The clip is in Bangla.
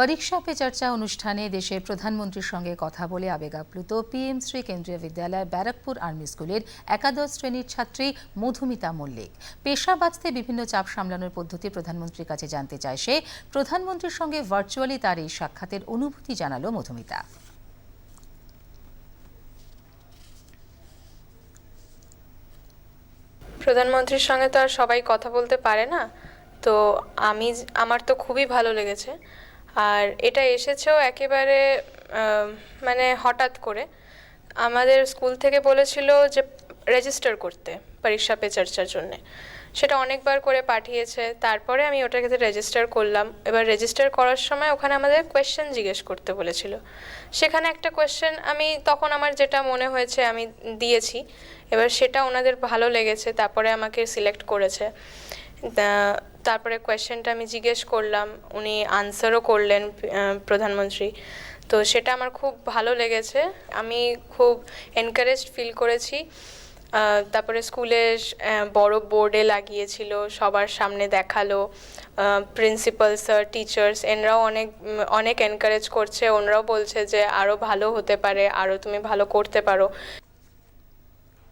পরীক্ষা পে চর্চা অনুষ্ঠানে দেশের প্রধানমন্ত্রীর সঙ্গে কথা বলে আবেগ আপ্লুত পিএম শ্রী কেন্দ্রীয় বিদ্যালয় ব্যারাকপুর আর্মি স্কুলের একাদশ শ্রেণীর ছাত্রী মধুমিতা মল্লিক। পেশা বাঁচতে বিভিন্ন চাপ সামলানোর পদ্ধতি প্রধানমন্ত্রীর কাছে জানতে চায় সে। প্রধানমন্ত্রীর সঙ্গে ভার্চুয়ালি তার এই সাক্ষাতের অনুভূতি জানালো মধুমিতা। প্রধানমন্ত্রীর সঙ্গে তো আর সবাই কথা বলতে পারে না, তো আমার তো খুবই ভালো লেগেছে। আর এটা এসেছেও একেবারে মানে হঠাৎ করে। আমাদের স্কুল থেকে বলেছিল যে রেজিস্টার করতে পরীক্ষা পে চর্চার জন্যে, সেটা অনেকবার করে পাঠিয়েছে। তারপরে আমি ওটাকে রেজিস্টার করলাম। এবার রেজিস্টার করার সময় ওখানে আমাদের কোয়েশ্চেন জিজ্ঞেস করতে বলেছিল। সেখানে একটা কোয়েশ্চেন আমি তখন আমার যেটা মনে হয়েছে আমি দিয়েছি। এবার সেটা ওনাদের ভালো লেগেছে, তারপরে আমাকে সিলেক্ট করেছে। তারপরে কোয়েশ্চেনটা আমি জিজ্ঞেস করলাম, উনি আনসারও করলেন প্রধানমন্ত্রী। তো সেটা আমার খুব ভালো লেগেছে, আমি খুব এনকারেজড ফিল করেছি। তারপরে স্কুলে বড় বোর্ডে লাগিয়েছিল, সবার সামনে দেখালো। প্রিন্সিপাল স্যার, টিচার্স এনরাও অনেক এনকারেজ করছে। ওনারাও বলছে যে আরও ভালো হতে পারে, আরও তুমি ভালো করতে পারো।